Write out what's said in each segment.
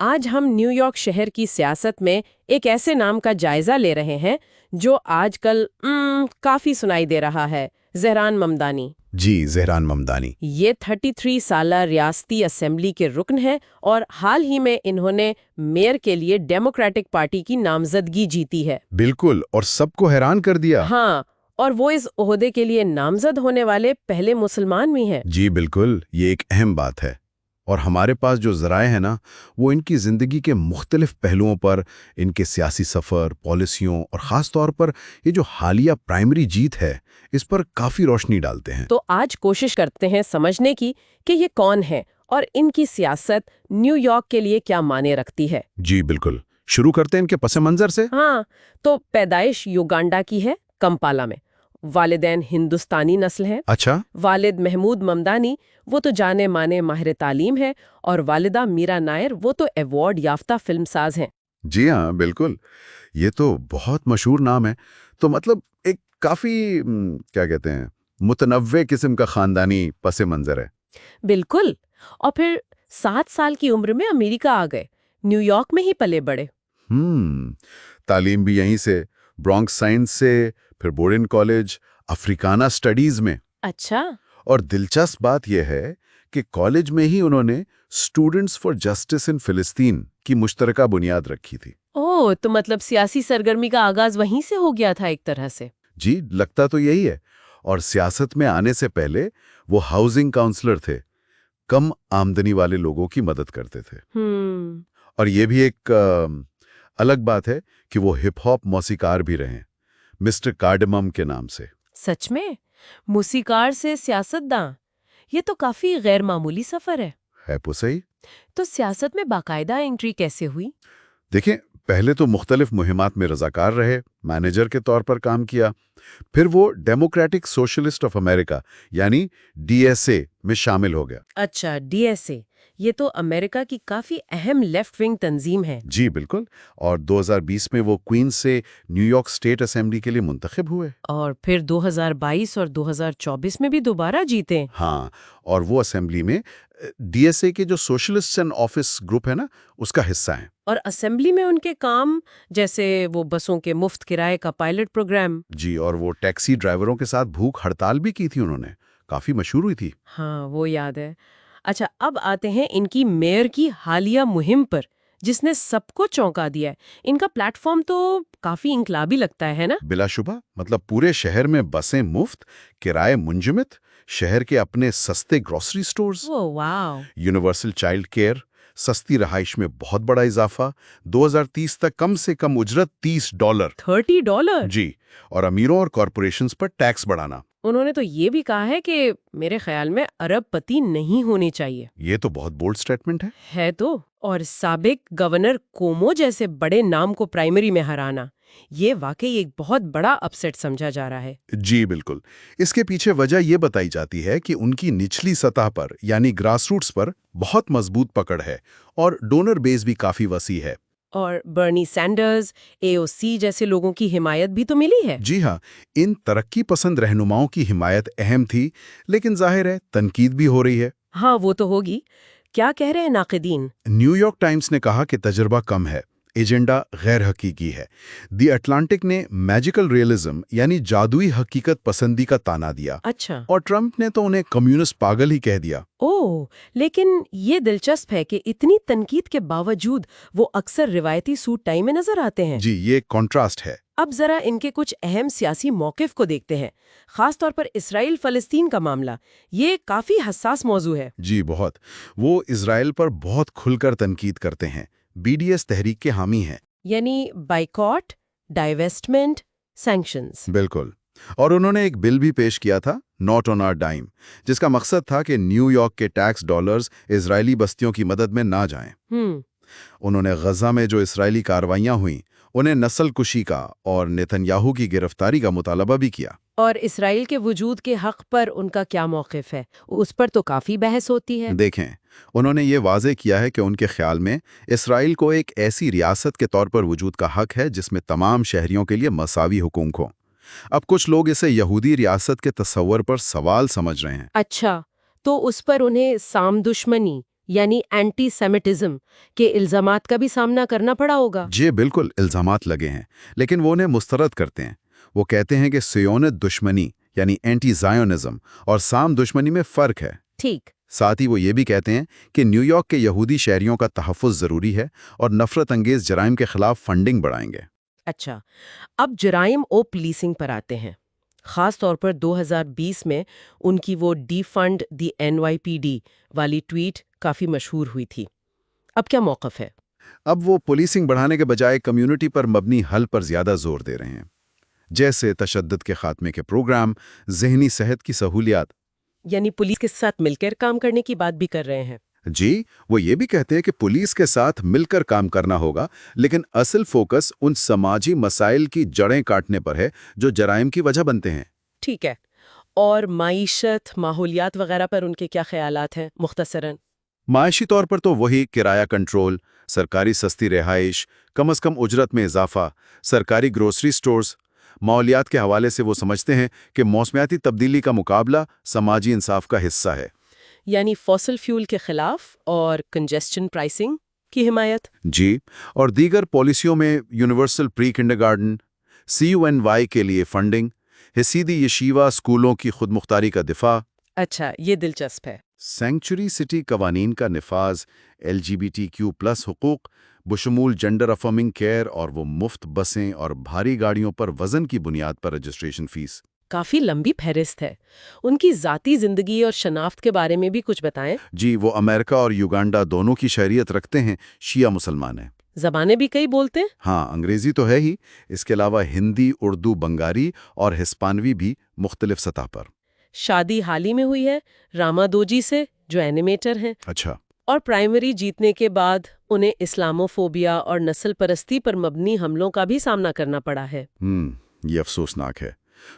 آج ہم new York شہر کی سیاست میں ایک ایسے نام کا جائزہ لے رہے ہیں جو آج کل کافی سنائی دے رہا ہے، زہران ممدانی۔ جی، زہران ممدانی۔ یہ 33 سالہ ریاستی اسمبلی کے رکن ہیں اور حال ہی میں انہوں نے میئر کے لیے ڈیموکریٹک پارٹی کی نامزدگی جیتی ہے۔ بالکل، اور سب کو حیران کر دیا۔ ہاں، اور وہ اس عہدے کے لیے نامزد ہونے والے پہلے مسلمان بھی ہیں۔ جی بالکل، یہ ایک اہم بات ہے، اور ہمارے پاس جو ذرائع ہیں نا، وہ ان کی زندگی کے مختلف پہلوؤں پر، ان کے سیاسی سفر، پالیسیوں اور خاص طور پر یہ جو حالیہ پرائمری جیت ہے، اس پر کافی روشنی ڈالتے ہیں۔ تو آج کوشش کرتے ہیں سمجھنے کی کہ یہ کون ہے اور ان کی سیاست نیو یارک کے لیے کیا معنی رکھتی ہے۔ جی بالکل، شروع کرتے ہیں ان کے پس منظر سے۔ ہاں، تو پیدائش یوگانڈا کی ہے، کمپالا میں۔ والدین ہندوستانی نسل ہیں۔ اچھا۔ والد محمود ممدانی وہ تو جانے مانے ماہر تعلیم ہے، اور والدہ میرا نائر وہ تو ایوارڈ یافتہ فلم ساز ہیں۔ جی ہاں بالکل، یہ تو بہت مشہور نام ہے۔ تو مطلب ایک کافی کیا کہتے ہیں، متنوع قسم کا خاندانی پس منظر ہے۔ بالکل، اور پھر 7 سال کی عمر میں امریکہ آ گئے، نیو یارک میں ہی پلے بڑے۔ تعلیم بھی یہیں سے، برانکس سائنس سے، پھر بورڈن کالج، افریکانہ سٹڈیز میں۔ اچھا۔ اور دلچسپ بات یہ ہے کہ کالج میں ہی انہوں نے اسٹوڈنٹس فار جسٹس ان فلسطین کی مشترکہ بنیاد رکھی تھی۔ اوہ، تو مطلب سیاسی سرگرمی کا آغاز وہیں سے ہو گیا تھا ایک طرح سے۔ جی، لگتا تو یہی ہے۔ اور سیاست میں آنے سے پہلے وہ ہاؤسنگ کاؤنسلر تھے، کم آمدنی والے لوگوں کی مدد کرتے تھے۔ اور یہ بھی ایک الگ بات ہے کہ وہ ہپ ہاپ موسیقار بھی رہے، مسٹر کارڈمم کے نام سے۔ سچ میں؟ موسیقار سے سیاستداں، یہ تو کافی غیر معمولی سفر ہے۔ ہے تو صحیح۔ تو سیاست میں باقاعدہ انٹری کیسے ہوئی؟ دیکھیں، پہلے تو مختلف مہمات میں رضاکار رہے، مینیجر کے طور پر کام کیا، پھر وہ ڈیموکریٹک سوشلسٹ آف امریکہ یعنی DSA میں شامل ہو گیا۔ اچھا، DSA، یہ تو امریکہ کی کافی اہم لیفٹ ونگ تنظیم ہے۔ جی بالکل، اور 2020 میں وہ کوئنز سے نیو یارک اسٹیٹ اسمبلی کے لیے منتخب ہوئے۔ اور پھر 2022 اور 2024 میں بھی دوبارہ جیتے۔ ہاں، اور وہ اسمبلی میں DSA کے جو سوشلسٹ اینڈ آفس گروپ ہے نا، اس کا حصہ ہیں۔ اور اسمبلی میں ان کے کام، جیسے وہ بسوں کے مفت کرائے کا پائلٹ پروگرام۔ جی، اور وہ ٹیکسی ڈرائیوروں کے ساتھ بھوک ہڑتال بھی کی تھی انہوں نے، کافی مشہور ہوئی تھی۔ ہاں، وہ یاد ہے۔ اچھا، اب آتے ہیں ان کی میئر کی حالیہ مہم پر، جس نے سب کو چونکا دیا ہے۔ ان کا پلیٹ فارم تو کافی انقلابی لگتا ہے نا؟ بلا شبہ، مطلب پورے شہر میں بسیں مفت، کرائے منجمد، شہر کے اپنے سستے گروسری سٹورز، واو، یونیورسل چائلڈ کیئر، سستی رہائش میں بہت بڑا اضافہ، 2030 تک کم سے کم اجرت $30۔ $30؟ جی، اور امیروں اور کارپوریشنز پر ٹیکس بڑھانا۔ انہوں نے تو یہ بھی کہا ہے کہ میرے خیال میں ارب پتی نہیں ہونی چاہیے۔ یہ تو بہت بولڈ سٹیٹمنٹ ہے تو، اور سابق گورنر کومو جیسے بڑے نام کو پرائمری میں ہرانا، یہ واقعی ایک بہت بڑا اپسیٹ سمجھا جا رہا ہے۔ جی بالکل، اس کے پیچھے وجہ یہ بتائی جاتی ہے کہ ان کی نچلی سطح پر یعنی گراس روٹس پر بہت مضبوط پکڑ ہے، اور ڈونر بیس بھی کافی وسیع ہے۔ اور برنی سینڈرز، AOC جیسے لوگوں کی حمایت بھی تو ملی ہے۔ جی ہاں، ان ترقی پسند رہنماؤں کی حمایت اہم تھی، لیکن ظاہر ہے تنقید بھی ہو رہی ہے۔ ہاں، وہ تو ہوگی۔ کیا کہہ رہے ہیں ناقدین؟ نیو یارک ٹائمز نے کہا کہ تجربہ کم ہے، ایجنڈا غیر حقیقی ہے۔ دی اٹلانٹک نے میجیکل ریئلزم یعنی جادوئی حقیقت پسندی کا تانا دیا۔ اچھا۔ اور ٹرمپ نے تو انہیں کمیونسٹ پاگل ہی کہہ دیا۔ اوہ، لیکن یہ دلچسپ ہے کہ اتنی تنقید کے باوجود وہ اکثر روایتی سوٹ ٹائی میں نظر آتے ہیں۔ جی، یہ کنٹراسٹ ہے۔ اب ذرا ان کے کچھ اہم سیاسی موقف کو دیکھتے ہیں، خاص طور پر اسرائیل فلسطین کا معاملہ۔ یہ کافی حساس موضوع ہے۔ جی بہت، وہ اسرائیل پر بہت کھل کر تنقید کرتے ہیں، BDS تحریک کے حامی ہیں۔ یعنی بائیکاٹ، ڈائیویسٹمنٹ، سینکشنز۔ بالکل، اور انہوں نے ایک بل بھی پیش کیا تھا، ناٹ آن آر ڈائم، جس کا مقصد تھا کہ نیو یارک کے ٹیکس ڈالرز اسرائیلی بستیوں کی مدد میں نہ جائیں۔ انہوں نے غزہ میں جو اسرائیلی کارروائیاں ہوئیں انہیں نسل کشی کا اور نیتن یاہو کی گرفتاری کا مطالبہ بھی کیا۔ اور اسرائیل کے وجود کے حق پر ان کا کیا موقف ہے؟ اس پر تو کافی بحث ہوتی ہے۔ دیکھیں، انہوں نے یہ واضح کیا ہے کہ ان کے خیال میں اسرائیل کو ایک ایسی ریاست کے طور پر وجود کا حق ہے جس میں تمام شہریوں کے لیے مساوی حقوق ہوں۔ اب کچھ لوگ اسے یہودی ریاست کے تصور پر سوال سمجھ رہے ہیں۔ اچھا، تو اس پر انہیں سام دشمنی یعنی اینٹی سیمیٹزم کے الزامات کا بھی سامنا کرنا پڑا ہوگا۔ جی بالکل، الزامات لگے ہیں، لیکن وہ انہیں مسترد کرتے ہیں۔ وہ کہتے ہیں کہ سیونت دشمنی یعنی اینٹی زائونزم اور سام دشمنی میں فرق ہے۔ ٹھیک۔ ساتھ ہی وہ یہ بھی کہتے ہیں کہ نیو یارک کے یہودی شہریوں کا تحفظ ضروری ہے اور نفرت انگیز جرائم کے خلاف فنڈنگ بڑھائیں گے۔ اچھا، اب جرائم و پولیسنگ پر آتے ہیں۔ خاص طور پر 2020 میں ان کی وہ ڈی فنڈ دی NYPD والی ٹویٹ کافی مشہور ہوئی تھی۔ اب کیا موقف ہے؟ اب وہ پولیسنگ بڑھانے کے بجائے کمیونٹی پر مبنی حل پر زیادہ زور دے رہے ہیں، جیسے تشدد کے خاتمے کے پروگرام، ذہنی صحت کی سہولیات۔ یعنی پولیس کے ساتھ مل کر کام کرنے کی بات بھی کر رہے ہیں۔ جی، وہ یہ بھی کہتے ہیں کہ پولیس کے ساتھ مل کر کام کرنا ہوگا، لیکن اصل فوکس ان سماجی مسائل کی جڑیں کاٹنے پر ہے جو جرائم کی وجہ بنتے ہیں۔ ٹھیک ہے، اور معیشت، ماحولیات وغیرہ پر ان کے کیا خیالات ہیں مختصراً؟ معاشی طور پر تو وہی کرایہ کنٹرول، سرکاری سستی رہائش، کم از کم اجرت میں اضافہ، سرکاری گروسری سٹورز۔ ماحولیات کے حوالے سے وہ سمجھتے ہیں کہ موسمیاتی تبدیلی کا مقابلہ سماجی انصاف کا حصہ ہے۔ یعنی فوسل فیول کے خلاف اور کنجسشن پرائسنگ کی حمایت۔ جی، اور دیگر پالیسیوں میں یونیورسل پری کنڈرگارٹن، CUNY کے لیے فنڈنگ، حسیدی یشیوا اسکولوں کی خود مختاری کا دفاع۔ اچھا، یہ دلچسپ ہے۔ سینکچری سٹی قوانین کا نفاذ، LGBTQ+ حقوق بشمول جنڈر افرمنگ کیئر اور وہ مفت بسیں اور بھاری گاڑیوں پر وزن کی بنیاد پر رجسٹریشن فیس۔ کافی لمبی فہرست ہے۔ ان کی ذاتی زندگی اور شناخت کے بارے میں بھی کچھ بتائیں۔ جی، وہ امریکہ اور یوگانڈا دونوں کی شہریت رکھتے ہیں، شیعہ مسلمان ہیں۔ زبانیں بھی کئی بولتے ہیں؟ ہاں، انگریزی تو ہے ہی، اس کے علاوہ ہندی، اردو، بنگالی اور ہسپانوی بھی مختلف سطح پر۔ شادی حال ہی میں ہوئی ہے راما دوجی سے، جو اینیمیٹر ہیں۔ اچھا۔ اور پرائمری جیتنے کے بعد انہیں اسلاموفوبیا اور نسل پرستی پر مبنی حملوں کا بھی سامنا کرنا پڑا ہے۔ یہ افسوسناک ہے۔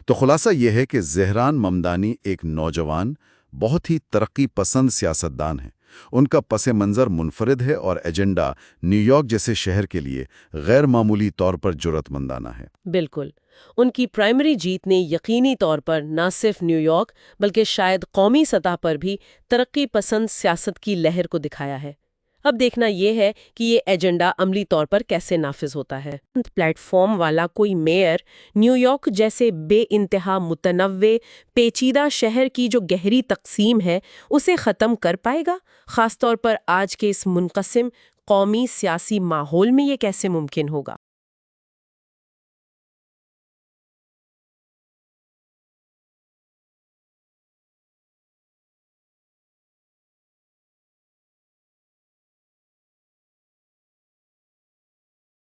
تو خلاصہ یہ ہے کہ زہران ممدانی ایک نوجوان، بہت ہی ترقی پسند سیاستدان ہیں۔ ان کا پس منظر منفرد ہے اور ایجنڈا نیو یارک جیسے شہر کے لیے غیر معمولی طور پر جرأت مندانہ ہے۔ بالکل، ان کی پرائمری جیت نے یقینی طور پر نہ صرف نیو یارک بلکہ شاید قومی سطح پر بھی ترقی پسند سیاست کی لہر کو دکھایا ہے۔ اب دیکھنا یہ ہے کہ یہ ایجنڈا عملی طور پر کیسے نافذ ہوتا ہے۔ پلیٹ فارم والا کوئی میئر نیو یارک جیسے بے انتہا متنوع پیچیدہ شہر کی جو گہری تقسیم ہے اسے ختم کر پائے گا؟ خاص طور پر آج کے اس منقسم قومی سیاسی ماحول میں یہ کیسے ممکن ہوگا؟